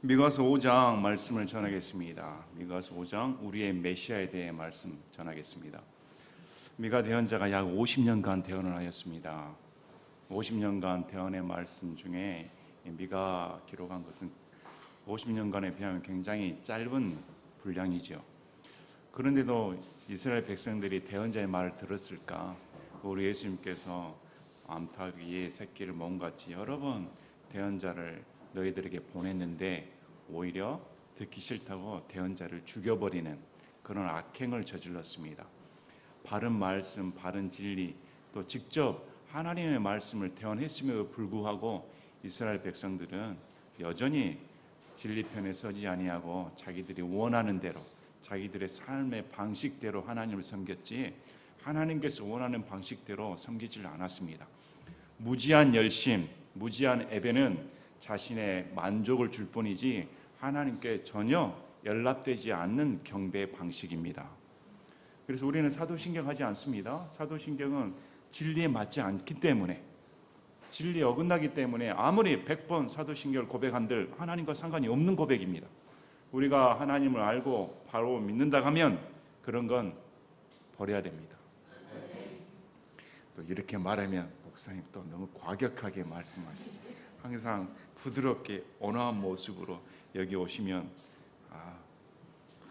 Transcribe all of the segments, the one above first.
미가서 5장 말씀을 전하겠습니다. 미가서 5장 우리의 메시아에 대해 말씀 전하겠습니다. 미가 대언자가 약 50년간 대언을 하였습니다. 50년간 대언의 말씀 중에 미가 기록한 것은 50년간에 비하면 굉장히 짧은 분량이죠. 그런데도 이스라엘 백성들이 대언자의 말을 들었을까? 우리 예수님께서 암탉 위에 새끼를 몸같이 여러 번 대언자를 너희들에게 보냈는데 오히려 듣기 싫다고 대언자를 죽여버리는 그런 악행을 저질렀습니다. 바른 말씀, 바른 진리, 또 직접 하나님의 말씀을 대언했음에도 불구하고 이스라엘 백성들은 여전히 진리 편에 서지 아니하고 자기들이 원하는 대로, 자기들의 삶의 방식대로 하나님을 섬겼지 하나님께서 원하는 방식대로 섬기질 않았습니다. 무지한 열심, 무지한 예배는 자신의 만족을 줄 뿐이지 하나님께 전혀 연락되지 않는 경배 방식입니다. 그래서 우리는 사도신경 하지 않습니다. 사도신경은 진리에 맞지 않기 때문에, 진리에 어긋나기 때문에 아무리 100번 사도신경을 고백한들 하나님과 상관이 없는 고백입니다. 우리가 하나님을 알고 바로 믿는다 하면 그런 건 버려야 됩니다. 또 이렇게 말하면 목사님 또 너무 과격하게 말씀하시죠. 항상 부드럽게 온화한 모습으로 여기 오시면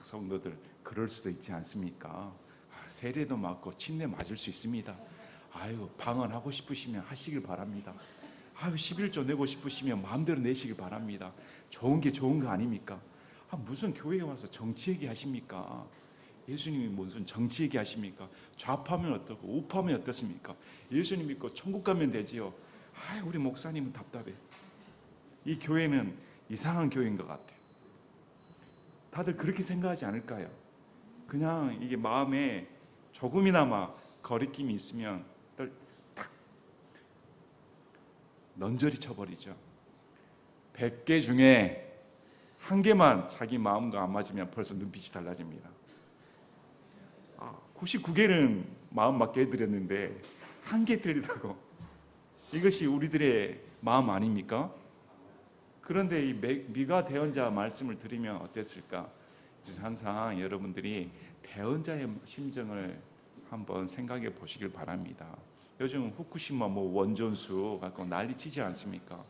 성도들 그럴 수도 있지 않습니까? 세례도 맞고 침례 맞을 수 있습니다. 방언하고 싶으시면 하시길 바랍니다. 11조 내고 싶으시면 마음대로 내시길 바랍니다. 좋은 게 좋은 거 아닙니까? 무슨 교회에 와서 정치 얘기하십니까? 예수님이 무슨 정치 얘기하십니까? 좌파면 어떻고 우파면 어떻습니까? 예수님 믿고 천국 가면 되지요. 우리 목사님은 답답해. 이 교회는 이상한 교회인 것 같아요. 다들 그렇게 생각하지 않을까요? 그냥 이게 마음에 조금이나마 거리낌이 있으면 딱 넌저리 쳐버리죠. 100개 중에 한 개만 자기 마음과 안 맞으면 벌써 눈빛이 달라집니다. 99개는 마음 맞게 해드렸는데 한 개 틀리다고. 이것이 우리들의 마음 아닙니까? 그런데 이 미가 대언자 말씀을 들으면 어땠을까? 항상 여러분들이 대언자의 심정을 한번 생각해 보시길 바랍니다. 요즘 후쿠시마 원전수 갖고 난리치지 않습니까?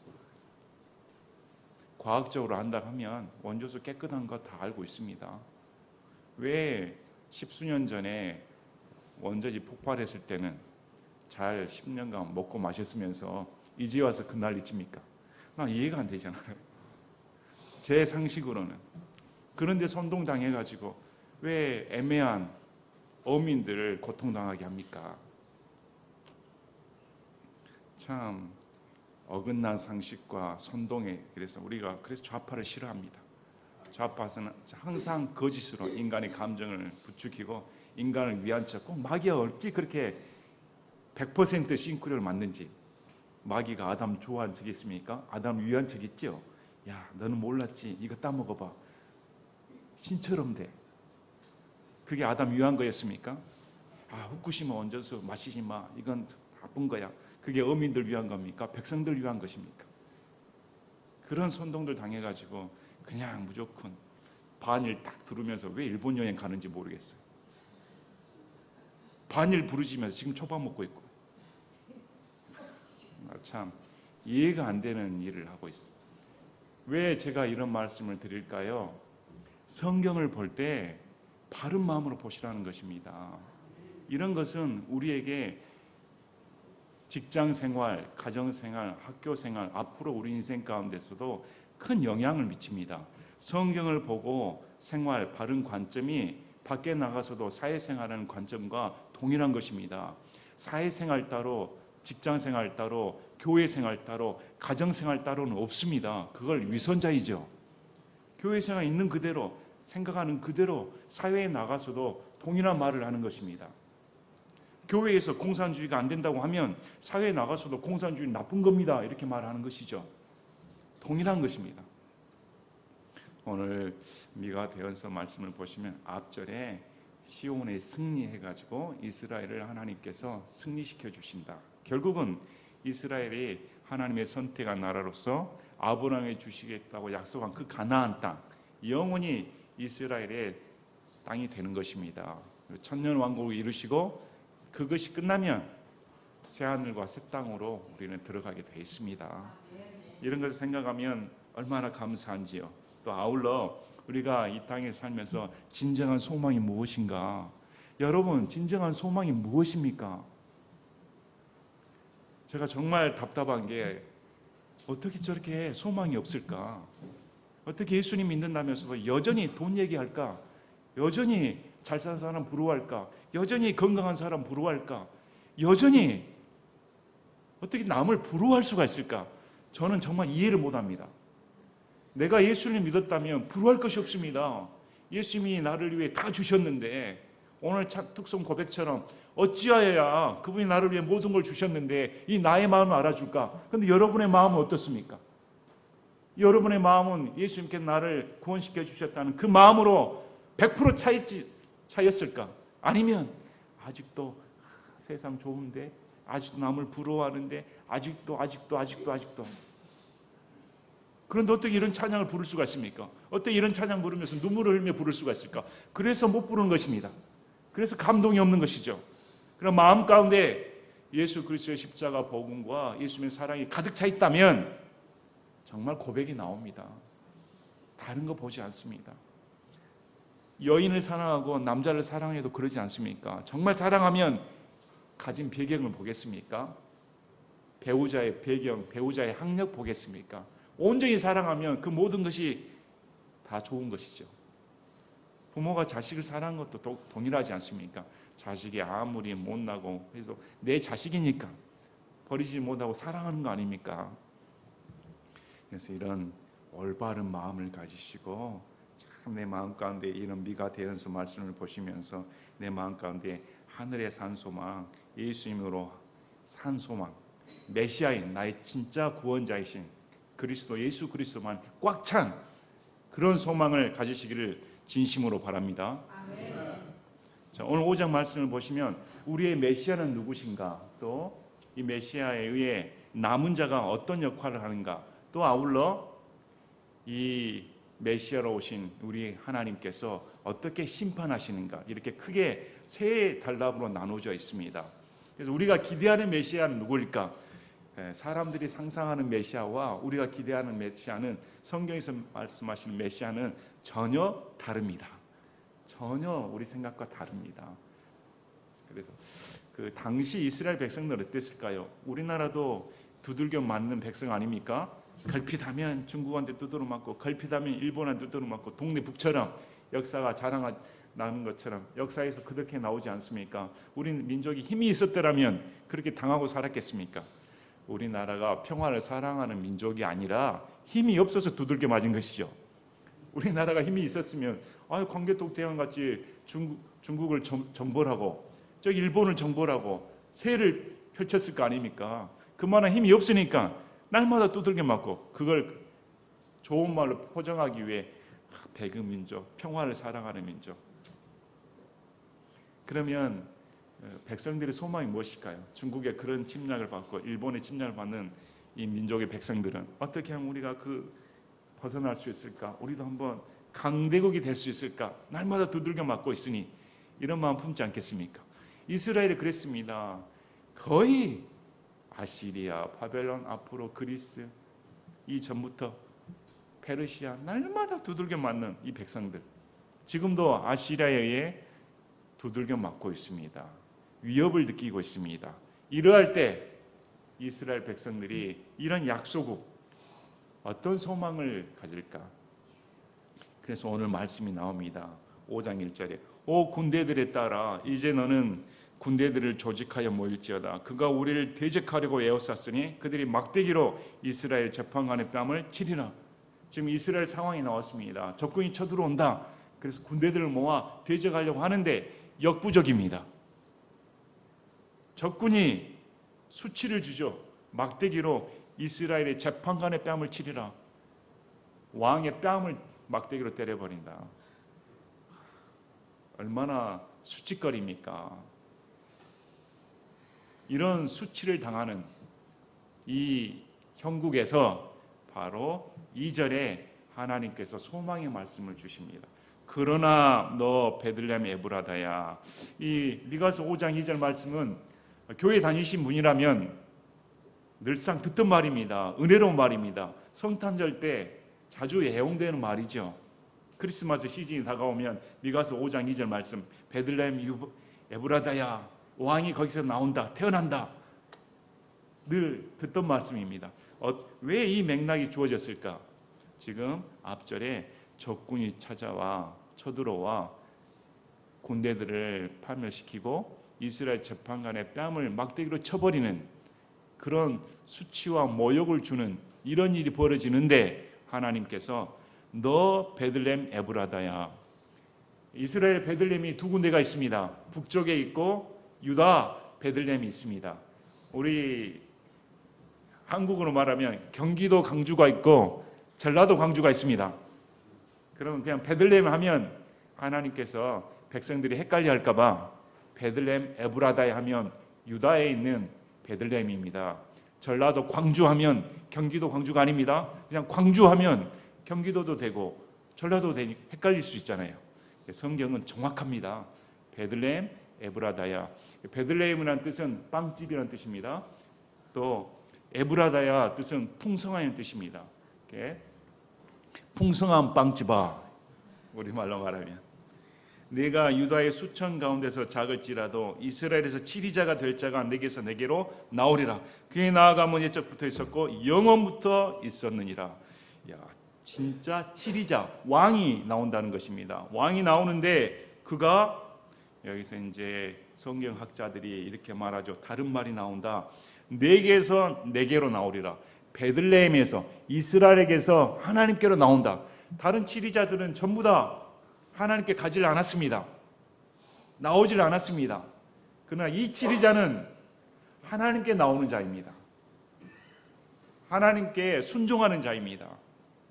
과학적으로 한다 하면 원전수 깨끗한 거 다 알고 있습니다. 왜 10수년 전에 원전이 폭발했을 때는 잘 10년간 먹고 마셨으면서 이제 와서 그 난리칩니까? 나 이해가 안 되잖아요. 제 상식으로는. 그런데 선동당해가지고 왜 애매한 어민들을 고통당하게 합니까? 참 어긋난 상식과 선동에 그래서 우리가 좌파를 싫어합니다. 좌파는 항상 거짓으로 인간의 감정을 부추기고 인간을 위한 척 꼭 마귀가 어찌 그렇게 100% 싱크로를 맞는지. 마귀가 아담 좋아한 적이 있습니까? 아담 위한 적 있죠? 야, 너는 몰랐지? 이거 따먹어봐. 신처럼 돼. 그게 아담 위한 거였습니까? 후쿠시마 원전수 마시지 마. 이건 나쁜 거야. 그게 어민들 위한 겁니까? 백성들 위한 것입니까? 그런 선동들 당해가지고 그냥 무조건 반일 딱 들으면서 왜 일본 여행 가는지 모르겠어요. 반일 부르지면서 지금 초밥 먹고 있고. 참 이해가 안 되는 일을 하고 있어요. 왜 제가 이런 말씀을 드릴까요? 성경을 볼 때 바른 마음으로 보시라는 것입니다. 이런 것은 우리에게 직장생활, 가정생활, 학교생활, 앞으로 우리 인생 가운데서도 큰 영향을 미칩니다. 성경을 보고 생활, 바른 관점이 밖에 나가서도 사회생활하는 관점과 동일한 것입니다. 사회생활 따로, 직장생활 따로, 교회생활 따로, 가정생활 따로는 없습니다. 그걸 위선자이죠. 교회생활 있는 그대로, 생각하는 그대로 사회에 나가서도 동일한 말을 하는 것입니다. 교회에서 공산주의가 안 된다고 하면 사회에 나가서도 공산주의 나쁜 겁니다. 이렇게 말하는 것이죠. 동일한 것입니다. 오늘 미가 대언서 말씀을 보시면 앞절에 시온에 승리해가지고 이스라엘을 하나님께서 승리시켜 주신다. 결국은 이스라엘이 하나님의 선택한 나라로서 아브라함에게 주시겠다고 약속한 그 가나안 땅, 영원히 이스라엘의 땅이 되는 것입니다. 천년 왕국을 이루시고 그것이 끝나면 새 하늘과 새 땅으로 우리는 들어가게 되어 있습니다. 이런 것을 생각하면 얼마나 감사한지요. 또 아울러 우리가 이 땅에 살면서 진정한 소망이 무엇인가? 여러분, 진정한 소망이 무엇입니까? 제가 정말 답답한 게 어떻게 저렇게 소망이 없을까? 어떻게 예수님 믿는다면서도 여전히 돈 얘기할까? 여전히 잘 사는 사람 부러워할까? 여전히 건강한 사람 부러워할까? 여전히 어떻게 남을 부러워할 수가 있을까? 저는 정말 이해를 못합니다. 내가 예수를 믿었다면 부러워할 것이 없습니다. 예수님이 나를 위해 다 주셨는데, 오늘 특송 고백처럼 어찌하여야 그분이 나를 위해 모든 걸 주셨는데 이 나의 마음을 알아줄까? 그런데 여러분의 마음은 어떻습니까? 여러분의 마음은 예수님께 나를 구원시켜 주셨다는 그 마음으로 100% 차였을까? 아니면 아직도 세상 좋은데, 아직도 남을 부러워하는데, 아직도 그런데 어떻게 이런 찬양을 부를 수가 있습니까? 어떻게 이런 찬양 부르면서 눈물을 흘리며 부를 수가 있을까? 그래서 못 부르는 것입니다. 그래서 감동이 없는 것이죠. 그럼 마음 가운데 예수 그리스도의 십자가 복음과 예수님의 사랑이 가득 차 있다면 정말 고백이 나옵니다. 다른 거 보지 않습니다. 여인을 사랑하고 남자를 사랑해도 그러지 않습니까? 정말 사랑하면 가진 배경을 보겠습니까? 배우자의 배경, 배우자의 학력 보겠습니까? 온전히 사랑하면 그 모든 것이 다 좋은 것이죠. 부모가 자식을 사랑하는 것도 동일하지 않습니까? 자식이 아무리 못나고 해서 내 자식이니까 버리지 못하고 사랑하는 거 아닙니까? 그래서 이런 올바른 마음을 가지시고 참 내 마음 가운데 이런 미가 대연서 말씀을 보시면서 내 마음 가운데 하늘의 산 소망, 예수님으로 산 소망, 메시아인 나의 진짜 구원자이신 그리스도 예수 그리스도만 꽉 찬 그런 소망을 가지시기를 진심으로 바랍니다. 아멘. 자, 오늘 5장 말씀을 보시면 우리의 메시아는 누구신가, 또 이 메시아에 의해 남은 자가 어떤 역할을 하는가, 또 아울러 이 메시아로 오신 우리 하나님께서 어떻게 심판하시는가, 이렇게 크게 세 단락으로 나누어져 있습니다. 그래서 우리가 기대하는 메시아는 누구일까? 사람들이 상상하는 메시아와 우리가 기대하는 메시아는, 성경에서 말씀하시는 메시아는 전혀 다릅니다. 전혀 우리 생각과 다릅니다. 그래서 그 당시 이스라엘 백성들은 어땠을까요? 우리나라도 두들겨 맞는 백성 아닙니까? 걸핏하면 중국한테 두드러 맞고, 걸핏하면 일본한테 두드러 맞고, 동네 북처럼 역사가 자랑하는 것처럼 역사에서 그렇게 나오지 않습니까? 우리 민족이 힘이 있었더라면 그렇게 당하고 살았겠습니까? 우리나라가 평화를 사랑하는 민족이 아니라 힘이 없어서 두들겨 맞은 것이죠. 우리나라가 힘이 있었으면 광개토 대왕 같이 중국을 정벌하고 저기 일본을 정벌하고 세를 펼쳤을 거 아닙니까? 그만한 힘이 없으니까 날마다 두들겨 맞고, 그걸 좋은 말로 포장하기 위해 배그 민족, 평화를 사랑하는 민족. 그러면 백성들의 소망이 무엇일까요? 중국의 그런 침략을 받고 일본의 침략을 받는 이 민족의 백성들은 어떻게 하면 우리가 벗어날 수 있을까? 우리도 한번 강대국이 될 수 있을까? 날마다 두들겨 맞고 있으니 이런 마음 품지 않겠습니까? 이스라엘이 그랬습니다. 거의 아시리아, 바벨론, 앞으로 그리스, 이 전부터 페르시아, 날마다 두들겨 맞는 이 백성들, 지금도 아시리아에 의해 두들겨 맞고 있습니다. 위협을 느끼고 있습니다. 이러할 때 이스라엘 백성들이 이런 약소국, 어떤 소망을 가질까? 그래서 오늘 말씀이 나옵니다. 5장 1절에 오 군대들에 따라 이제 너는 군대들을 조직하여 모일지어다. 그가 우리를 대적하려고 에워쌌으니 그들이 막대기로 이스라엘 재판관의 뺨을 치리라. 지금 이스라엘 상황이 나왔습니다. 적군이 쳐들어온다. 그래서 군대들을 모아 대적하려고 하는데 역부족입니다. 적군이 수치를 주죠. 막대기로 이스라엘의 재판관의 뺨을 치리라. 왕의 뺨을 막대기로 때려버린다. 얼마나 수치거리입니까? 이런 수치를 당하는 이 형국에서 바로 2절에 하나님께서 소망의 말씀을 주십니다. 그러나 너 베들레헴 에브라다야. 이 미가서 5장 2절 말씀은 교회 다니신 분이라면 늘상 듣던 말입니다. 은혜로운 말입니다. 성탄절 때 자주 애용되는 말이죠. 크리스마스 시즌이 다가오면 미가서 5장 2절 말씀, 베들레헴 에브라다야, 왕이 거기서 나온다, 태어난다. 늘 듣던 말씀입니다. 왜 이 맥락이 주어졌을까? 지금 앞절에 적군이 찾아와 쳐들어와 군대들을 파멸시키고 이스라엘 재판관의 뺨을 막대기로 쳐버리는 그런 수치와 모욕을 주는 이런 일이 벌어지는데 하나님께서 너 베들레헴 에브라다야. 이스라엘 베들레헴이 두 군데가 있습니다. 북쪽에 있고 유다 베들레헴이 있습니다. 우리 한국으로 말하면 경기도 광주가 있고 전라도 광주가 있습니다. 그러면 그냥 베들레헴 하면 하나님께서 백성들이 헷갈려 할까 봐 베들레헴 에브라다에 하면 유다에 있는 베들레헴입니다. 전라도 광주 하면 경기도 광주가 아닙니다. 그냥 광주 하면 경기도도 되고 전라도 되니 헷갈릴 수 있잖아요. 성경은 정확합니다. 베들레헴 에브라다야. 베들레헴이라는 뜻은 빵집이라는 뜻입니다. 또 에브라다야 뜻은 풍성한 뜻입니다. 풍성한 빵집아, 우리말로 말하면 내가 유다의 수천 가운데서 작을지라도 이스라엘에서 치리자가 될 자가 내게서 내게로 나오리라. 그의 나아감은 옛적부터 있었고 영원부터 있었느니라. 야, 진짜 치리자, 왕이 나온다는 것입니다. 왕이 나오는데 그가 여기서 이제 성경학자들이 이렇게 말하죠. 다른 말이 나온다. 내게서 내게로 나오리라. 베들레헴에서 이스라엘에게서 하나님께로 나온다. 다른 치리자들은 전부 다 하나님께 가지를 않았습니다. 나오질 않았습니다. 그러나 이 치리자는 하나님께 나오는 자입니다. 하나님께 순종하는 자입니다.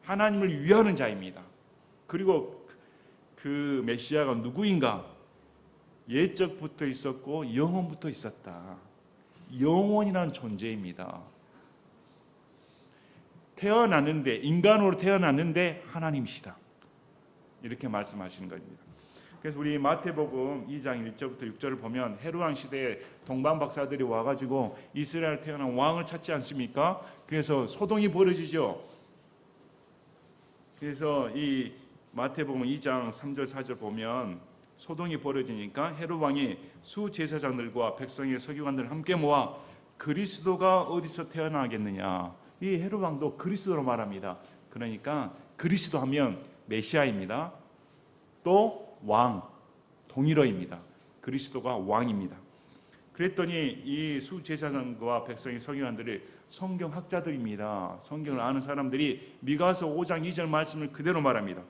하나님을 위하는 자입니다. 그리고 그 메시아가 누구인가? 옛적부터 있었고 영원부터 있었다. 영원이라는 존재입니다. 태어났는데, 인간으로 태어났는데 하나님이시다. 이렇게 말씀하시는 겁니다. 그래서 우리 마태복음 2장 1절부터 6절을 보면 헤롯 시대에 동방 박사들이 와가지고 이스라엘 태어난 왕을 찾지 않습니까? 그래서 소동이 벌어지죠. 그래서 이 마태복음 2장 3절 4절 보면 소동이 벌어지니까 헤롯 왕이 수제사장들과 백성의 서기관들을 함께 모아 그리스도가 어디서 태어나겠느냐. 이 헤롯 왕도 그리스도로 말합니다. 그러니까 그리스도 하면 메시아입니다. 또 왕, 동일어입니다. 그리스도가 왕입니다. 그랬더니 이 수제사장과 백성의 서기관들이 성경학자들입니다. 성경을 아는 사람들이 미가서 5장 2절 말씀을 그대로 말합니다.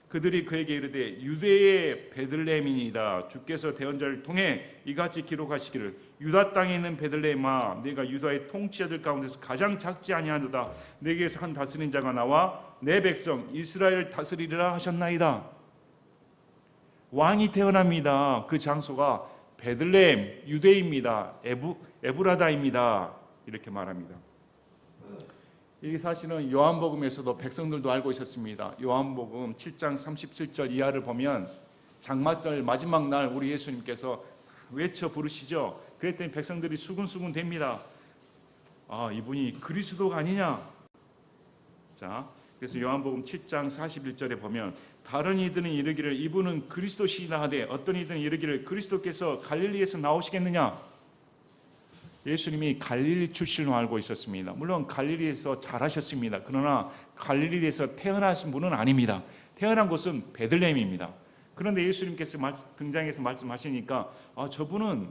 그들이 그에게 이르되 유대의 베들레헴이니이다. 주께서 대언자를 통해 이같이 기록하시기를 유다 땅에 있는 베들레헴아 네가 유다의 통치자들 가운데서 가장 작지 아니하도다. 내게서 한 다스린 자가 나와 내 백성 이스라엘을 다스리리라 하셨나이다. 왕이 태어납니다. 그 장소가 베들레헴 유대입니다. 에브라다입니다. 이렇게 말합니다. 이게 사실은 요한복음에서도 백성들도 알고 있었습니다. 요한복음 7장 37절 이하를 보면 장마절 마지막 날 우리 예수님께서 외쳐 부르시죠. 그랬더니 백성들이 수군수군 됩니다. 아, 이분이 그리스도가 아니냐. 자, 그래서 요한복음 7장 41절에 보면 다른 이들은 이르기를 이분은 그리스도시나 하되 어떤 이들은 이르기를 그리스도께서 갈릴리에서 나오시겠느냐. 예수님이 갈릴리 출신으로 알고 있었습니다. 물론 갈릴리에서 자라셨습니다. 그러나 갈릴리에서 태어나신 분은 아닙니다. 태어난 곳은 베들레헴입니다. 그런데 예수님께서 등장해서 말씀하시니까 저분은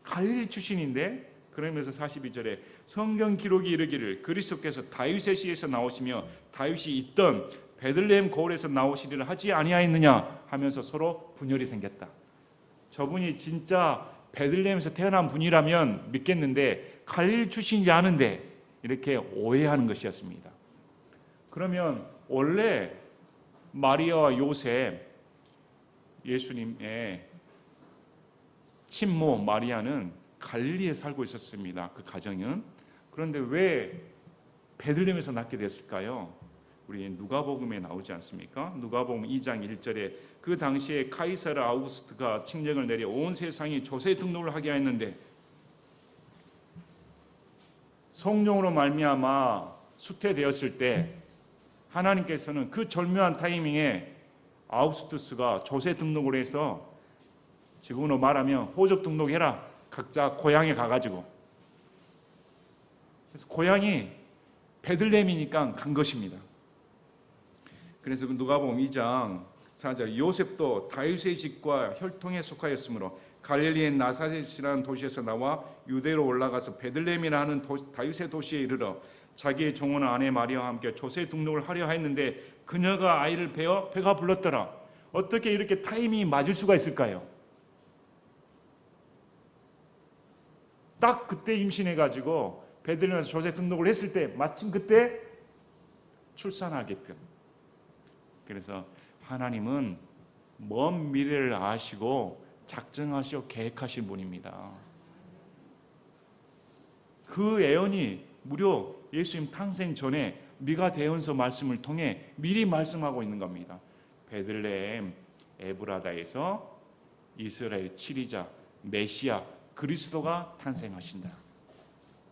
갈릴리 출신인데, 그러면서 42절에 성경 기록이 이르기를 그리스도께서 다윗의 씨에서 나오시며 다윗이 있던 베들레헴 고을에서 나오시리라 하지 아니하였느냐 하면서 서로 분열이 생겼다. 저분이 진짜 베들레헴에서 태어난 분이라면 믿겠는데 갈릴리 출신이지 않은데 이렇게 오해하는 것이었습니다. 그러면 원래 마리아와 요셉, 예수님의 친모 마리아는 갈릴리에 살고 있었습니다. 그 가정은. 그런데 왜 베들레헴에서 낳게 됐을까요? 우리 누가복음에 나오지 않습니까? 누가복음 2장 1절에 그 당시에 카이사르 아우구스트가 칙령을 내려 온 세상이 조세 등록을 하게 했는데 성령으로 말미암아 수태되었을 때 하나님께서는 그 절묘한 타이밍에 아우구스투스가 조세 등록을 해서 지금으로 말하면 호적 등록해라. 각자 고향에 가가지고. 그래서 고향이 베들레헴이니까 간 것입니다. 그래서 누가복음 2장 4절 요셉도 다윗의 집과 혈통에 속하였으므로 갈릴리의 나사렛이라는 도시에서 나와 유대로 올라가서 베들레헴이라는 다윗의 도시에 이르러 자기의 종은 아내 마리아와 함께 조세 등록을 하려 했는데 그녀가 아이를 베어 배가 불렀더라. 어떻게 이렇게 타이밍이 맞을 수가 있을까요? 딱 그때 임신해가지고 베들레헴에서 조세 등록을 했을 때 마침 그때 출산하게끔. 그래서 하나님은 먼 미래를 아시고 작정하시고 계획하신 분입니다. 그 예언이 무려 예수님 탄생 전에 미가 대언서 말씀을 통해 미리 말씀하고 있는 겁니다. 베들레헴 에브라다에서 이스라엘 치리자 메시아 그리스도가 탄생하신다.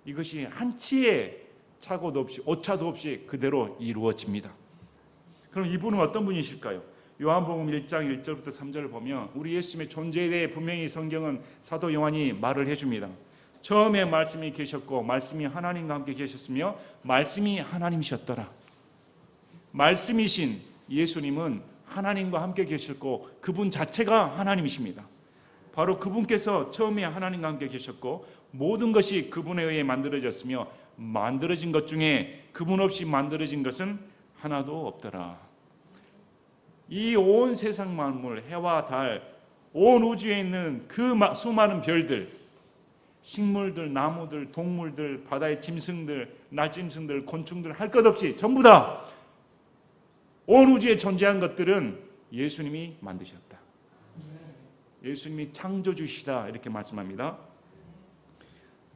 이것이 한치의 착오도 없이 오차도 없이 그대로 이루어집니다. 그럼 이분은 어떤 분이실까요? 요한복음 1장 1절부터 3절을 보면 우리 예수님의 존재에 대해 분명히 성경은 사도 요한이 말을 해줍니다. 처음에 말씀이 계셨고 말씀이 하나님과 함께 계셨으며 말씀이 하나님이셨더라. 말씀이신 예수님은 하나님과 함께 계셨고 그분 자체가 하나님이십니다. 바로 그분께서 처음에 하나님과 함께 계셨고 모든 것이 그분에 의해 만들어졌으며 만들어진 것 중에 그분 없이 만들어진 것은 하나도 없더라. 이 온 세상 만물, 해와 달, 온 우주에 있는 그 수많은 별들, 식물들, 나무들, 동물들, 바다의 짐승들, 날짐승들, 곤충들 할 것 없이 전부 다 온 우주에 존재한 것들은 예수님이 만드셨다. 예수님이 창조주시다 이렇게 말씀합니다.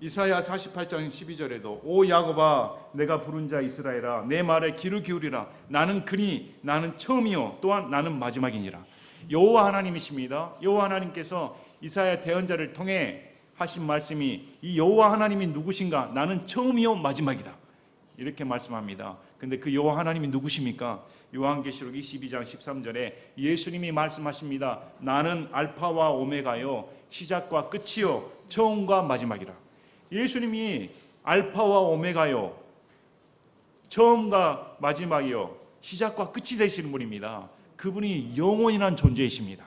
이사야 48장 12절에도 오 야곱아 내가 부른 자 이스라엘아 내 말에 귀를 기울이라 나는 그니 나는 처음이요 또한 나는 마지막이니라. 여호와 하나님이십니다. 여호와 하나님께서 이사야 대언자를 통해 하신 말씀이 이 여호와 하나님이 누구신가? 나는 처음이요 마지막이다 이렇게 말씀합니다. 근데 그 여호와 하나님이 누구십니까? 요한계시록 22장 13절에 예수님이 말씀하십니다. 나는 알파와 오메가요 시작과 끝이요 처음과 마지막이라. 예수님이 알파와 오메가요 처음과 마지막이요 시작과 끝이 되시는 분입니다. 그분이 영원이란 존재이십니다.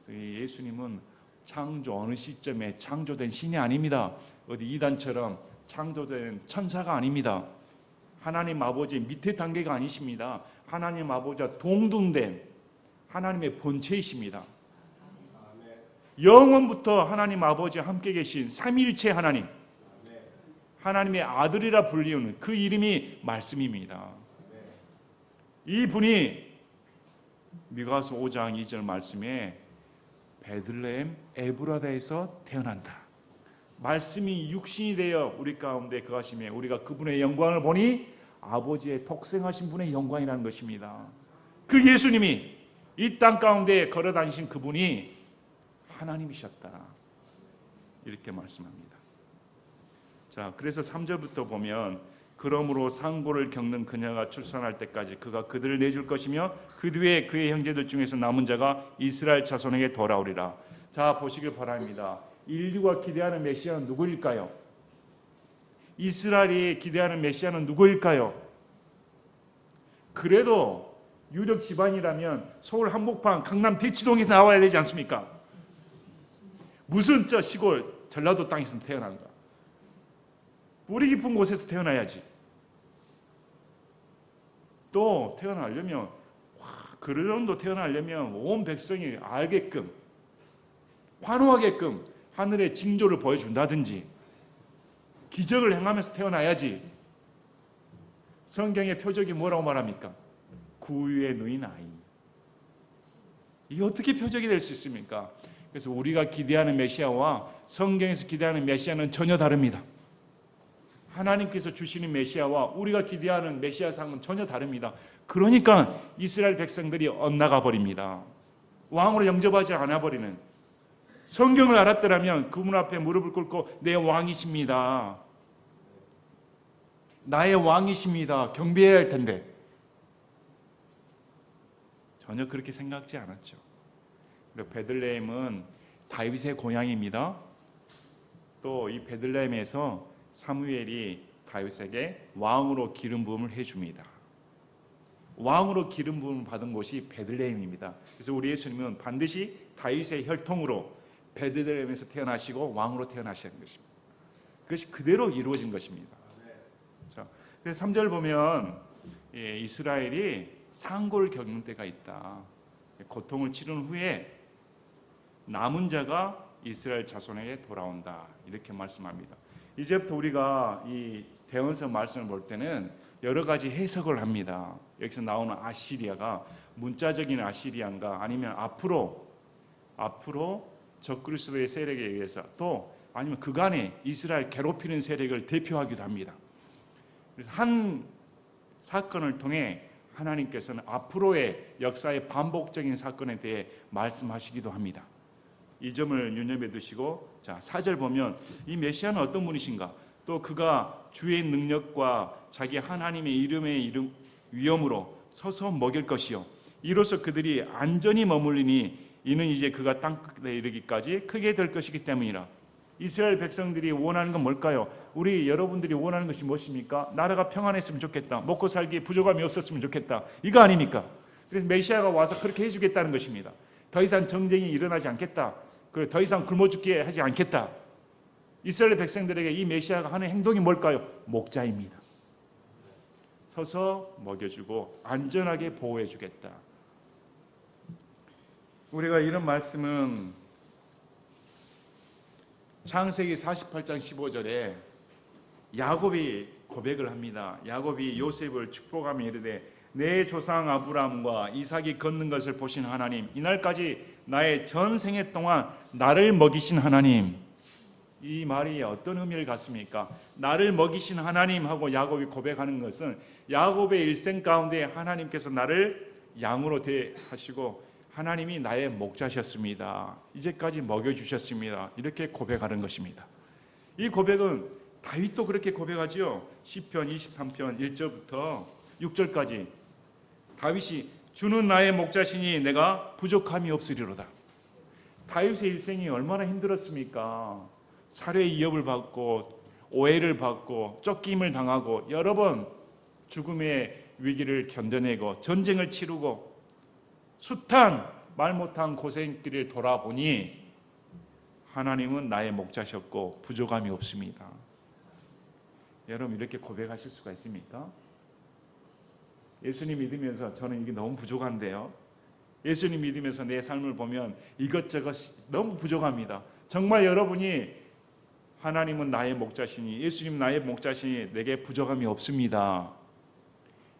예수님은 창조 어느 시점에 창조된 신이 아닙니다. 어디 이단처럼 창조된 천사가 아닙니다. 하나님 아버지 밑에 단계가 아니십니다. 하나님 아버지와 동등된 하나님의 본체이십니다. 영원부터 하나님 아버지와 함께 계신 삼위일체 하나님, 하나님의 아들이라 불리우는 그 이름이 말씀입니다. 이분이 미가서 5장 2절 말씀에 베들레헴 에브라다에서 태어난다. 말씀이 육신이 되어 우리 가운데 거하시며 우리가 그분의 영광을 보니 아버지의 독생하신 분의 영광이라는 것입니다. 그 예수님이 이 땅 가운데 걸어다니신 그분이 하나님이셨다 이렇게 말씀합니다. 자, 그래서 3절부터 보면 그러므로 상고를 겪는 그녀가 출산할 때까지 그가 그들을 내줄 것이며 그 뒤에 그의 형제들 중에서 남은 자가 이스라엘 자손에게 돌아오리라. 자, 보시길 바랍니다. 인류가 기대하는 메시아는 누구일까요? 이스라엘이 기대하는 메시아는 누구일까요? 그래도 유력 집안이라면 서울 한복판 강남 대치동에서 나와야 되지 않습니까? 무슨 저 시골 전라도 땅에서 태어난가? 뿌리 깊은 곳에서 태어나야지. 또 태어나려면 그런 정도 태어나려면 온 백성이 알게끔 환호하게끔 하늘의 징조를 보여준다든지 기적을 행하면서 태어나야지. 성경의 표적이 뭐라고 말합니까? 구유에 누인 아이. 이게 어떻게 표적이 될 수 있습니까? 그래서 우리가 기대하는 메시아와 성경에서 기대하는 메시아는 전혀 다릅니다. 하나님께서 주시는 메시아와 우리가 기대하는 메시아상은 전혀 다릅니다. 그러니까 이스라엘 백성들이 엇나가 버립니다. 왕으로 영접하지 않아 버리는. 성경을 알았더라면 그분 앞에 무릎을 꿇고 내 왕이십니다, 나의 왕이십니다, 경배해야 할 텐데 전혀 그렇게 생각지 않았죠. 그리고 베들레헴은 다윗의 고향입니다. 또 이 베들레헴에서 사무엘이 다윗에게 왕으로 기름 부음을 해줍니다. 왕으로 기름 부음을 받은 곳이 베들레헴입니다. 그래서 우리 예수님은 반드시 다윗의 혈통으로 베들레헴에서 태어나시고 왕으로 태어나신 것입니다. 그것이 그대로 이루어진 것입니다. 자, 그래서 3절 보면 이스라엘이 상고를 겪는 때가 있다. 고통을 치른 후에 남은 자가 이스라엘 자손에게 돌아온다, 이렇게 말씀합니다. 이제부터 우리가 이 대언서 말씀을 볼 때는 여러 가지 해석을 합니다. 여기서 나오는 아시리아가 문자적인 아시리아인가, 아니면 앞으로 적그리스도의 세력에 의해서, 또 아니면 그간에 이스라엘 괴롭히는 세력을 대표하기도 합니다. 그래서 한 사건을 통해 하나님께서는 앞으로의 역사의 반복적인 사건에 대해 말씀하시기도 합니다. 이 점을 유념해 두시고, 자, 4절 보면 이 메시아는 어떤 분이신가, 또 그가 주의 능력과 자기 하나님의 이름의 위엄으로 서서 먹일 것이요, 이로써 그들이 안전히 머물리니 이는 이제 그가 땅끝에 이르기까지 크게 될 것이기 때문이라. 이스라엘 백성들이 원하는 건 뭘까요? 우리 여러분들이 원하는 것이 무엇입니까? 나라가 평안했으면 좋겠다, 먹고 살기에 부족함이 없었으면 좋겠다, 이거 아닙니까? 그래서 메시아가 와서 그렇게 해주겠다는 것입니다. 더 이상 전쟁이 일어나지 않겠다, 그리고 더 이상 굶어 죽게 하지 않겠다. 이스라엘 백성들에게 이 메시아가 하는 행동이 뭘까요? 목자입니다. 서서 먹여주고 안전하게 보호해주겠다. 우리가 이런 말씀은 창세기 48장 15절에 야곱이 고백을 합니다. 야곱이 요셉을 축복하며 이르되 내 조상 아브라함과 이삭이 걷는 것을 보신 하나님, 이날까지 나의 전생애 동안 나를 먹이신 하나님. 이 말이 어떤 의미를 갖습니까? 나를 먹이신 하나님하고 야곱이 고백하는 것은 야곱의 일생 가운데 하나님께서 나를 양으로 대하시고 하나님이 나의 목자셨습니다, 이제까지 먹여주셨습니다, 이렇게 고백하는 것입니다. 이 고백은 다윗도 그렇게 고백하지요. 시편 23편 1절부터 6절까지 다윗이 주는 나의 목자시니 내가 부족함이 없으리로다. 다윗의 일생이 얼마나 힘들었습니까? 살해의 위협을 받고 오해를 받고 쫓김을 당하고 여러 번 죽음의 위기를 견뎌내고 전쟁을 치르고 숱한 말 못한 고생길을 돌아보니 하나님은 나의 목자셨고 부족함이 없습니다. 여러분, 이렇게 고백하실 수가 있습니까? 예수님 믿으면서 저는 이게 너무 부족한데요, 예수님 믿으면서 내 삶을 보면 이것저것 너무 부족합니다. 정말 여러분이 하나님은 나의 목자시니, 예수님 나의 목자시니 내게 부족함이 없습니다,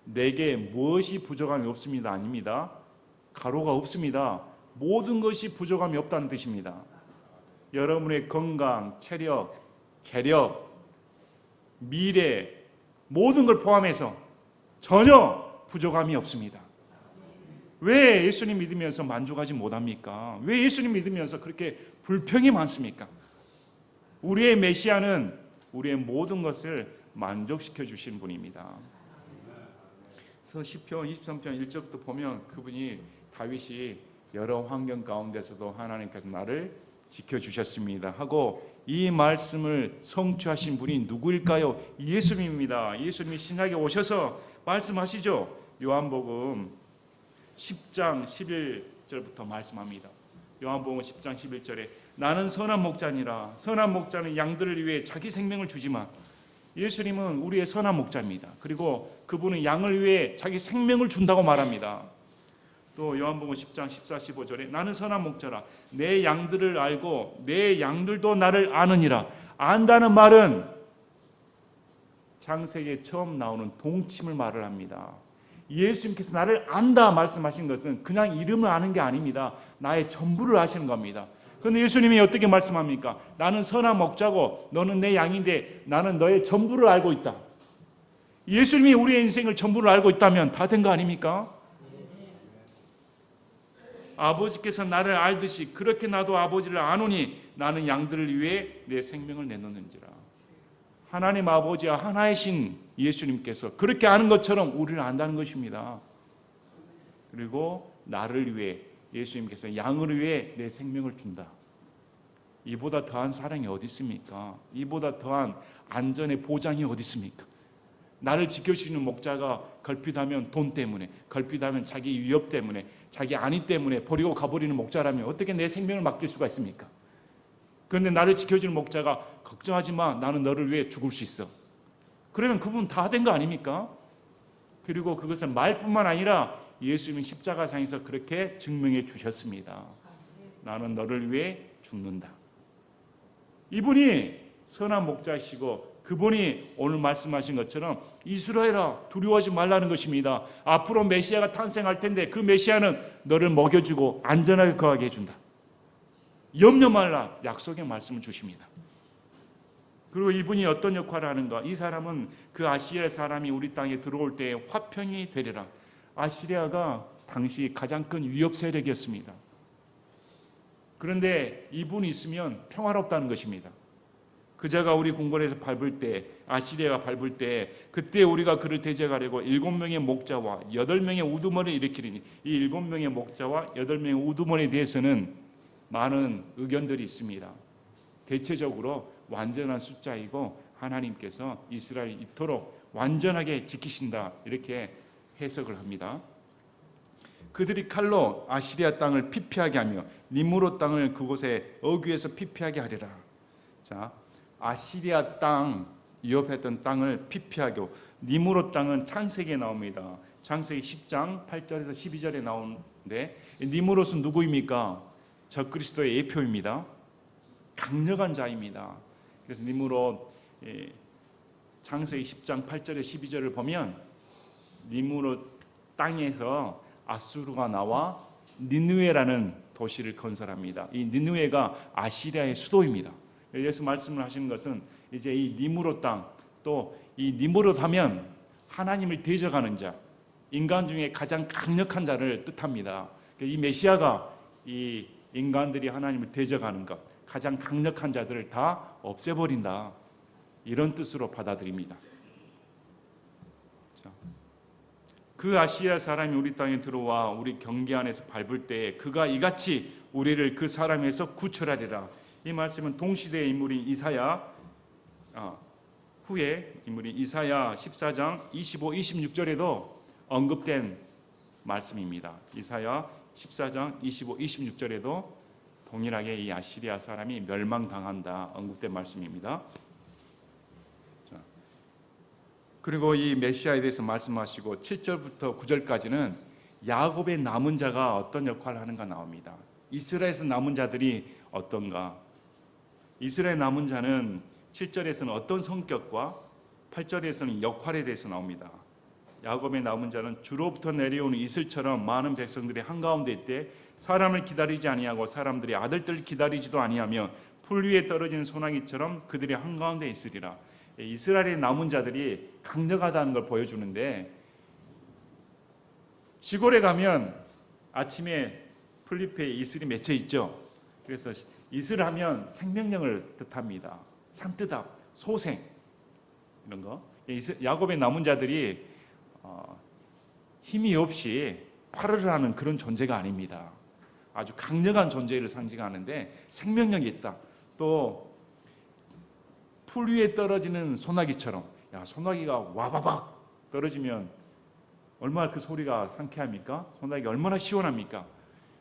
내게 무엇이 부족함이 없습니다 아닙니다. 가로가 없습니다. 모든 것이 부족함이 없다는 뜻입니다. 여러분의 건강, 체력, 재력, 미래, 모든 걸 포함해서 전혀 부족함이 없습니다. 왜 예수님 믿으면서 만족하지 못합니까? 왜 예수님 믿으면서 그렇게 불평이 많습니까? 우리의 메시아는 우리의 모든 것을 만족시켜 주신 분입니다. 그래서 시편 23편 1절부터 보면 그분이, 다윗이 여러 환경 가운데서도 하나님께서 나를 지켜주셨습니다 하고 이 말씀을 성취하신 분이 누구일까요? 예수님입니다. 예수님이 신약에 오셔서 말씀하시죠. 요한복음 10장 11절부터 말씀합니다. 요한복음 10장 11절에 나는 선한 목자니라. 선한 목자는 양들을 위해 자기 생명을 주지만, 예수님은 우리의 선한 목자입니다. 그리고 그분은 양을 위해 자기 생명을 준다고 말합니다. 또 요한복음 10장 14, 15절에 나는 선한 목자라. 내 양들을 알고 내 양들도 나를 아느니라. 안다는 말은 창세기에 처음 나오는 동침을 말을 합니다. 예수님께서 나를 안다 말씀하신 것은 그냥 이름을 아는 게 아닙니다. 나의 전부를 아시는 겁니다. 그런데 예수님이 어떻게 말씀합니까? 나는 선한 목자고 너는 내 양인데 나는 너의 전부를 알고 있다. 예수님이 우리의 인생을 전부를 알고 있다면 다 된 거 아닙니까? 아버지께서 나를 알듯이 그렇게 나도 아버지를 아노니 나는 양들을 위해 내 생명을 내놓는지라. 하나님 아버지와 하나의 신 예수님께서 그렇게 아는 것처럼 우리를 안다는 것입니다. 그리고 나를 위해 예수님께서 양을 위해 내 생명을 준다. 이보다 더한 사랑이 어디 있습니까? 이보다 더한 안전의 보장이 어디 있습니까? 나를 지켜주시는 목자가 걸핏하면 돈 때문에, 걸핏하면 자기 위협 때문에, 자기 안위 때문에 버리고 가버리는 목자라면 어떻게 내 생명을 맡길 수가 있습니까? 그런데 나를 지켜주는 목자가 걱정하지 마, 나는 너를 위해 죽을 수 있어. 그러면 그분 다 된 거 아닙니까? 그리고 그것은 말뿐만 아니라 예수님이 십자가상에서 그렇게 증명해 주셨습니다. 나는 너를 위해 죽는다. 이분이 선한 목자시고 그분이 오늘 말씀하신 것처럼 이스라엘아 두려워하지 말라는 것입니다. 앞으로 메시아가 탄생할 텐데 그 메시아는 너를 먹여주고 안전하게 거하게 해준다. 염려 말라 약속의 말씀을 주십니다. 그리고 이분이 어떤 역할을 하는가? 이 사람은 그 아시리아 사람이 우리 땅에 들어올 때 화평이 되리라. 아시리아가 당시 가장 큰 위협 세력이었습니다. 그런데 이분이 있으면 평화롭다는 것입니다. 그자가 우리 궁궐에서 밟을 때, 아시리아가 밟을 때 그때 우리가 그를 대적하려고 7명의 목자와 8명의 우두머리를 일으키리니 이 7명의 목자와 8명의 우두머리에 대해서는 많은 의견들이 있습니다. 대체적으로 완전한 숫자이고 하나님께서 이스라엘을 이토록 완전하게 지키신다 이렇게 해석을 합니다. 그들이 칼로 아시리아 땅을 피폐하게 하며 니므롯 땅을 그곳에 어귀에서 피폐하게 하리라. 자, 아시리아 땅 위협했던 땅을 피폐하게 하고 니므롯 땅은 창세기에 나옵니다. 창세기 10장 8절에서 12절에 나오는데 니므롯은 누구입니까? 적그리스도의 예표입니다. 강력한 자입니다. 그래서 니므롯 창세기 10장 8절에 12절을 보면 니므롯 땅에서 아수르가 나와 니느웨라는 도시를 건설합니다. 이 니느웨가 아시리아의 수도입니다. 예수 말씀을 하시는 것은 이제 이 니므롯 땅, 또 이 니므롯 하면 하나님을 대적하는 자, 인간 중에 가장 강력한 자를 뜻합니다. 이 메시아가 이 인간들이 하나님을 대적하는 것, 가장 강력한 자들을 다 없애버린다. 이런 뜻으로 받아들입니다. 자, 그 아시리아 사람이 우리 땅에 들어와 우리 경계 안에서 밟을 때 그가 이같이 우리를 그 사람에서 구출하리라. 이 말씀은 동시대의 인물인 이사야 후에 인물인 이사야 14장 25, 26절에도 언급된 말씀입니다. 이사야 14장 25, 26절에도 동일하게 이 아시리아 사람이 멸망당한다 언급된 말씀입니다. 자, 그리고 이 메시아에 대해서 말씀하시고 7절부터 9절까지는 야곱의 남은 자가 어떤 역할을 하는가 나옵니다. 이스라엘에서 남은 자들이 어떤가? 이스라엘 남은 자는 7절에서는 어떤 성격과 8절에서는 역할에 대해서 나옵니다. 야곱의 남은 자는 주로부터 내려오는 이슬처럼 많은 백성들이 한가운데 있되 사람을 기다리지 아니하고 사람들이 아들들을 기다리지도 아니하며 풀 위에 떨어지는 소나기처럼 그들이 한가운데 있으리라. 이스라엘의 남은 자들이 강력하다는 걸 보여주는데 시골에 가면 아침에 풀잎에 이슬이 맺혀 있죠. 그래서 이슬하면 생명력을 뜻합니다. 산뜻함, 소생 이런 거. 야곱의 남은 자들이 힘이 없이 파르르 하는 그런 존재가 아닙니다. 아주 강력한 존재를 상징하는데 생명력이 있다. 또 풀 위에 떨어지는 소나기처럼, 야, 소나기가 와바박 떨어지면 얼마나 그 소리가 상쾌합니까? 소나기가 얼마나 시원합니까?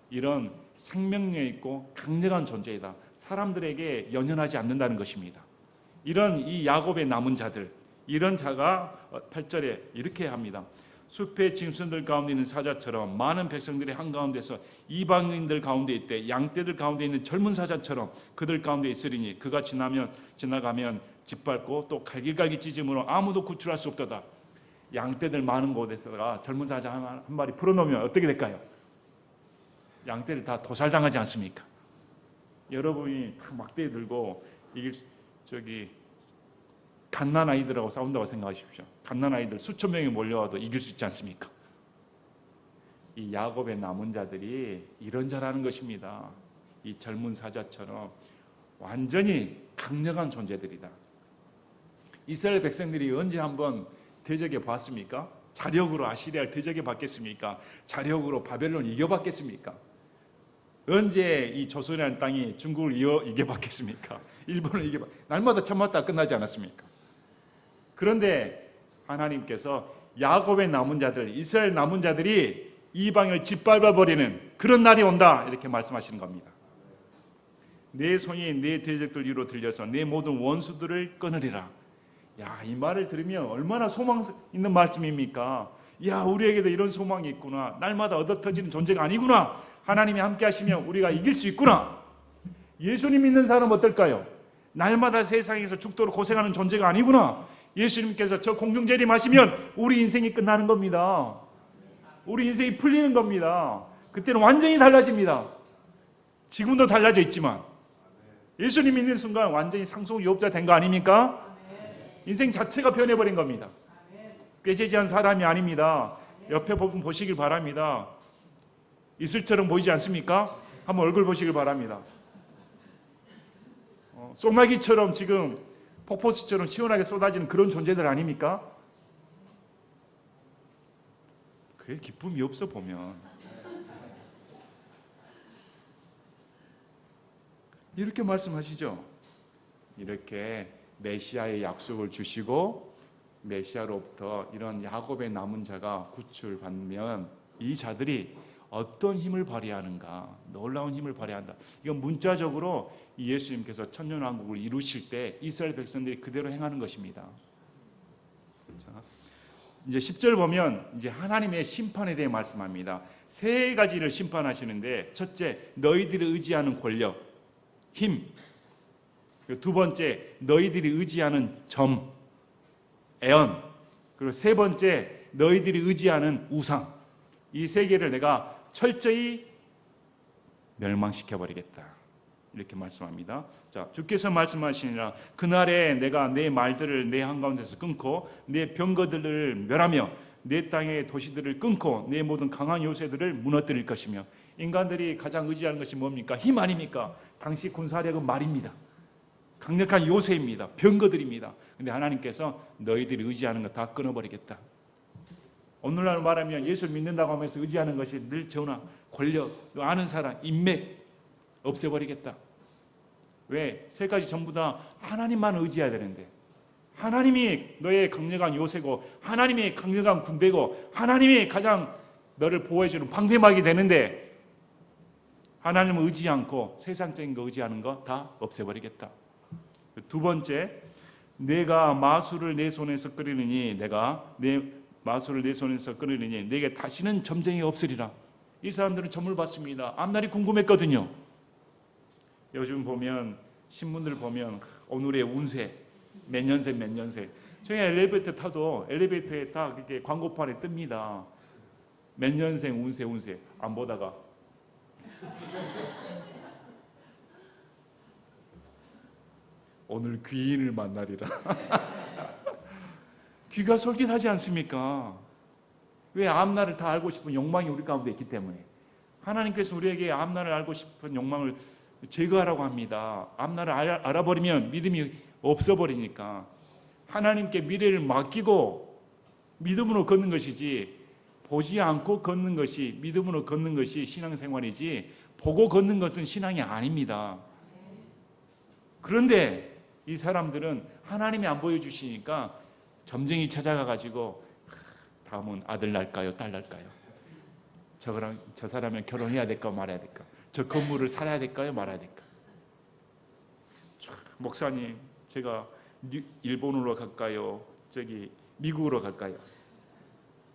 이런 생명력 있고 강력한 존재이다. 사람들에게 연연하지 않는다는 것입니다. 이런 이 야곱의 남은 자들, 이런 자가 8절에 이렇게 합니다. 숲의 짐승들 가운데 있는 사자처럼 많은 백성들이 한가운데서 이방인들 가운데 있되 양떼들 가운데 있는 젊은 사자처럼 그들 가운데 있으리니 그가 지나가면 짓밟고 또 갈기갈기 찢음으로 아무도 구출할 수 없도다. 양떼들 많은 곳에다가 젊은 사자 한 마리 풀어놓으면 어떻게 될까요? 양떼를 다 도살당하지 않습니까? 여러분이 그 막대 들고 이길 갓난 아이들하고 싸운다고 생각하십시오. 갓난 아이들 수천 명이 몰려와도 이길 수 있지 않습니까? 이 야곱의 남은 자들이 이런 자라는 것입니다. 이 젊은 사자처럼 완전히 강력한 존재들이다. 이스라엘 백성들이 언제 한번 대적해 봤습니까? 자력으로 아시리아를 대적해 봤겠습니까? 자력으로 바벨론 이겨봤겠습니까? 언제 이 조선이라는 땅이 중국을 이겨봤겠습니까? 일본을 이겨봤, 날마다 참았다 끝나지 않았습니까? 그런데 하나님께서 야곱의 남은 자들, 이스라엘 남은 자들이 이방을 짓밟아버리는 그런 날이 온다, 이렇게 말씀하시는 겁니다. 내 손이 내 대적들 위로 들려서 내 모든 원수들을 끊으리라. 야, 이 말을 들으면 얼마나 소망 있는 말씀입니까? 야, 우리에게도 이런 소망이 있구나. 날마다 얻어터지는 존재가 아니구나. 하나님이 함께 하시면 우리가 이길 수 있구나. 예수님 믿는 사람은 어떨까요? 날마다 세상에서 죽도록 고생하는 존재가 아니구나. 예수님께서 저 공중 재림하시면 우리 인생이 끝나는 겁니다. 우리 인생이 풀리는 겁니다. 그때는 완전히 달라집니다. 지금도 달라져 있지만 예수님 믿는 순간 완전히 상속유업자 된 거 아닙니까? 인생 자체가 변해버린 겁니다. 꾀죄죄한 사람이 아닙니다. 옆에 보시길 바랍니다. 이슬처럼 보이지 않습니까? 한번 얼굴 보시길 바랍니다. 소나기처럼 지금 폭포수처럼 시원하게 쏟아지는 그런 존재들 아닙니까? 그래, 기쁨이 없어 보면. 이렇게 말씀하시죠. 이렇게 메시아의 약속을 주시고 메시아로부터 이런 야곱의 남은 자가 구출받으면 이 자들이 어떤 힘을 발휘하는가, 놀라운 힘을 발휘한다. 이건 문자적으로 예수님께서 천년왕국을 이루실 때 이스라엘 백성들이 그대로 행하는 것입니다. 자, 이제 10절 보면 이제 하나님의 심판에 대해 말씀합니다. 세 가지를 심판하시는데, 첫째, 너희들이 의지하는 권력, 힘. 두 번째, 너희들이 의지하는 점, 애언. 그리고 세 번째, 너희들이 의지하는 우상. 이 세 개를 내가 철저히 멸망시켜버리겠다, 이렇게 말씀합니다. 자, 주께서 말씀하시니라. 그날에 내가 내 말들을 내 한가운데서 끊고 내 병거들을 멸하며 내 땅의 도시들을 끊고 내 모든 강한 요새들을 무너뜨릴 것이며. 인간들이 가장 의지하는 것이 뭡니까? 힘 아닙니까? 당시 군사력은 말입니다. 강력한 요새입니다. 병거들입니다. 근데 하나님께서 너희들이 의지하는 거 다 끊어버리겠다. 오늘날 말하면 예수 믿는다고 하면서 의지하는 것이 늘 전화, 권력, 아는 사람, 인맥 없애버리겠다. 왜? 세 가지 전부 다 하나님만 의지해야 되는데, 하나님이 너의 강력한 요새고 하나님이 강력한 군대고 하나님이 가장 너를 보호해주는 방패막이 되는데, 하나님을 의지 않고 세상적인 거 의지하는 거 다 없애버리겠다. 두 번째, 내가 마술을 내 손에서 끓이느니 내게 다시는 점쟁이 없으리라. 이 사람들은 점을 받습니다. 앞날이 궁금했거든요. 요즘 보면 신문들 보면 오늘의 운세 몇 년생 저희 엘리베이터 타도 엘리베이터에 다 이렇게 광고판에 뜹니다. 몇 년생 운세 안 보다가 오늘 귀인을 만나리라. 귀가 솔깃하지 않습니까? 왜? 앞날을 다 알고 싶은 욕망이 우리 가운데 있기 때문에. 하나님께서 우리에게 앞날을 알고 싶은 욕망을 제거하라고 합니다. 앞날을 알아버리면 믿음이 없어버리니까 하나님께 미래를 맡기고 믿음으로 걷는 것이지, 보지 않고 걷는 것이, 믿음으로 걷는 것이 신앙생활이지, 보고 걷는 것은 신앙이 아닙니다. 그런데 이 사람들은 하나님이 안 보여주시니까 점쟁이 찾아가가지고 다음은 아들 날까요, 딸 날까요? 저 사람은 결혼해야 될까 말아야 될까? 저 건물을 살아야 될까요, 말아야 될까? 목사님, 제가 일본으로 갈까요? 미국으로 갈까요?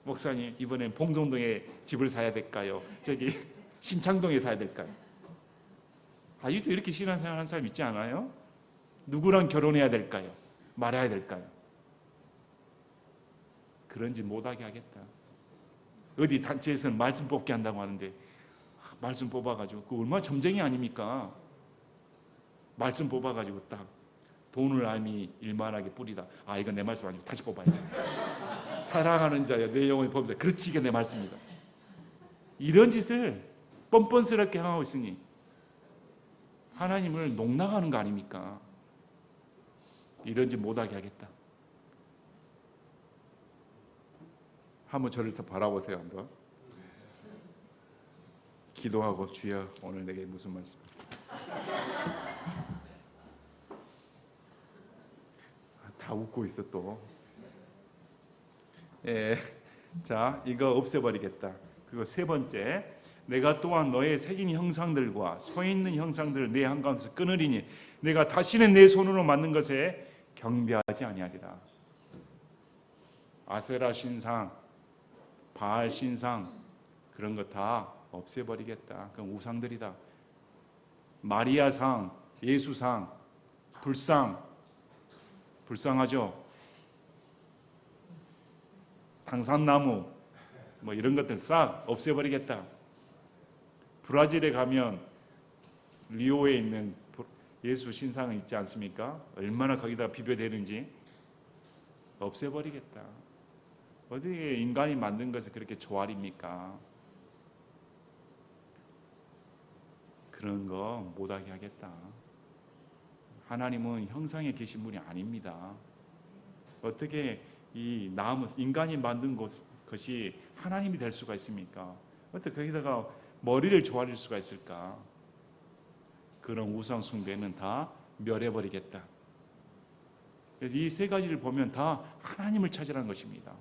목사님, 이번엔 봉성동에 집을 사야 될까요? 신창동에 사야 될까요? 아직도 이렇게 신앙생활 하는 사람 있지 않아요? 누구랑 결혼해야 될까요? 말아야 될까요? 그런 짓 못하게 하겠다. 어디 단체에서는 말씀 뽑기 한다고 하는데 말씀 뽑아가지고 그 얼마나 점쟁이 아닙니까? 말씀 뽑아가지고 딱 돈을 알미 일만하게 뿌리다. 이건 내 말씀 아니고 다시 뽑아야지. 사랑하는 자여 내 영혼이 범죄. 그렇지, 이게 내 말씀이다. 이런 짓을 뻔뻔스럽게 하고 있으니 하나님을 농락하는 거 아닙니까? 이런 짓 못하게 하겠다. 한번 저를 더 바라보세요. 한번 기도하고, 주여 오늘 내게 무슨 말씀? 다 웃고 있어 또. 자, 이거 없애버리겠다. 그리고 세 번째, 내가 또한 너의 새긴 형상들과 서 있는 형상들을 내 한가운데서 끊으리니 내가 다시는 내 손으로 만든 것에 경배하지 아니하리라. 아세라 신상, 바알 신상, 그런 거 다 없애버리겠다. 그건 우상들이다. 마리아상, 예수상, 불쌍하죠. 당산나무 뭐 이런 것들 싹 없애버리겠다. 브라질에 가면 리오에 있는 예수 신상 있지 않습니까? 얼마나 거기다 비벼대는지 없애버리겠다. 어디에 인간이 만든 것을 그렇게 조아립니까? 그런 거 못하게 하겠다. 하나님은 형상에 계신 분이 아닙니다. 어떻게 이 나무, 인간이 만든 것이 하나님이 될 수가 있습니까? 어떻게 거기다가 머리를 조아릴 수가 있을까? 그런 우상 숭배는 다 멸해버리겠다. 그래서 이 세 가지를 보면 다 하나님을 찾으라는 것입니다.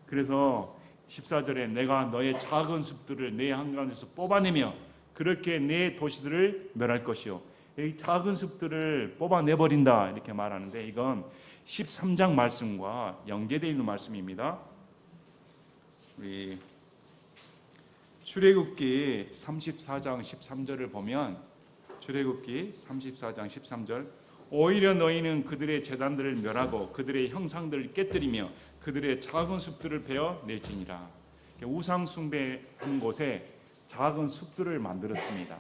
그래서 14절에 내가 너의 작은 숲들을 내 한가운데서 뽑아내며 그렇게 내 도시들을 멸할 것이요. 이 작은 숲들을 뽑아내버린다 이렇게 말하는데 이건 13장 말씀과 연계되어 있는 말씀입니다. 우리 출애굽기 34장 13절을 보면 출애굽기 34장 13절 오히려 너희는 그들의 제단들을 멸하고 그들의 형상들을 깨뜨리며 그들의 작은 숲들을 베어낼지니라. 우상 숭배한 곳에 작은 숲들을 만들었습니다.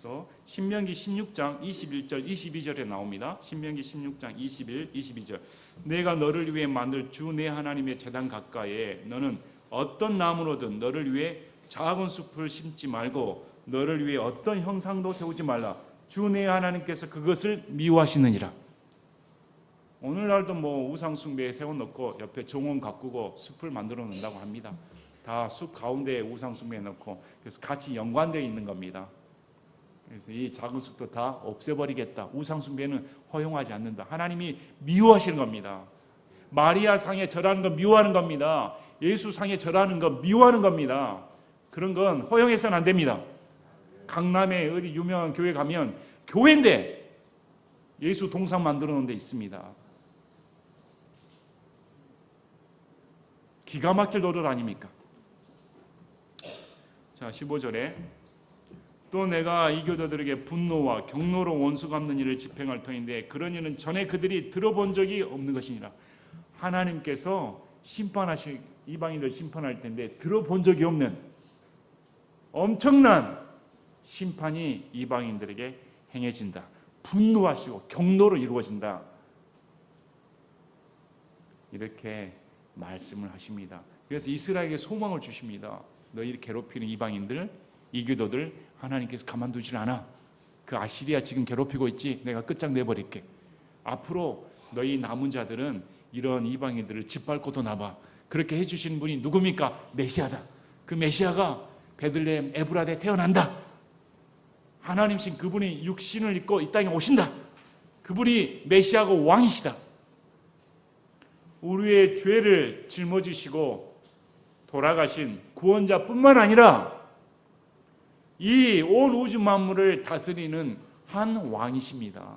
또 신명기 16장 21절 22절에 나옵니다. 신명기 16장 21, 22절 내가 너를 위해 만들 주 내 하나님의 제단 가까이에 너는 어떤 나무로든 너를 위해 작은 숲을 심지 말고 너를 위해 어떤 형상도 세우지 말라. 주 내 하나님께서 그것을 미워하시느니라. 오늘날도 뭐 우상 숭배에 세워놓고 옆에 정원 가꾸고 숲을 만들어 놓는다고 합니다. 다 숲 가운데에 우상 숭배해 놓고 그래서 같이 연관되어 있는 겁니다. 그래서 이 작은 숲도 다 없애버리겠다. 우상 숭배는 허용하지 않는다. 하나님이 미워하시는 겁니다. 마리아 상에 절하는 거 미워하는 겁니다. 예수 상에 절하는 거 미워하는 겁니다. 그런 건 허용해서는 안 됩니다. 강남에 어디 유명한 교회 가면 교회인데 예수 동상 만들어 놓은 데 있습니다. 기가 막힐 노릇 아닙니까? 자, 15절에 또 내가 이 교도들에게 분노와 경노로 원수 갚는 일을 집행할 터인데 그런 일은 전에 그들이 들어본 적이 없는 것이니라. 하나님께서 심판하실 이방인들 심판할 텐데 들어본 적이 없는 엄청난 심판이 이방인들에게 행해진다. 분노하시고 경노로 이루어진다. 이렇게 말씀을 하십니다. 그래서 이스라엘에게 소망을 주십니다. 너희를 괴롭히는 이방인들, 이교도들 하나님께서 가만두질 않아. 그 아시리아 지금 괴롭히고 있지. 내가 끝장내버릴게. 앞으로 너희 남은 자들은 이런 이방인들을 짓밟고도 나봐. 그렇게 해주시는 분이 누굽니까? 메시아다. 그 메시아가 베들레헴 에브라데 태어난다. 하나님신 그분이 육신을 입고 이 땅에 오신다. 그분이 메시아고 왕이시다. 우리의 죄를 짊어지시고 돌아가신 구원자뿐만 아니라 이 온 우주 만물을 다스리는 한 왕이십니다.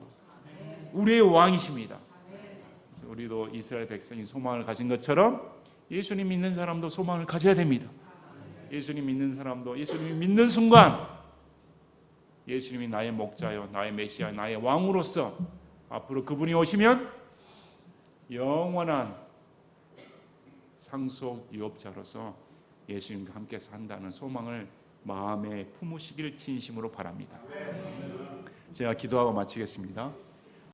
우리의 왕이십니다. 그래서 우리도 이스라엘 백성이 소망을 가진 것처럼 예수님 믿는 사람도 소망을 가져야 됩니다. 예수님 믿는 사람도 예수님이 믿는 순간 예수님이 나의 목자요, 나의 메시아, 나의 왕으로서 앞으로 그분이 오시면 영원한 상속 유업자로서 예수님과 함께 산다는 소망을 마음에 품으시길 진심으로 바랍니다. 제가 기도하고 마치겠습니다.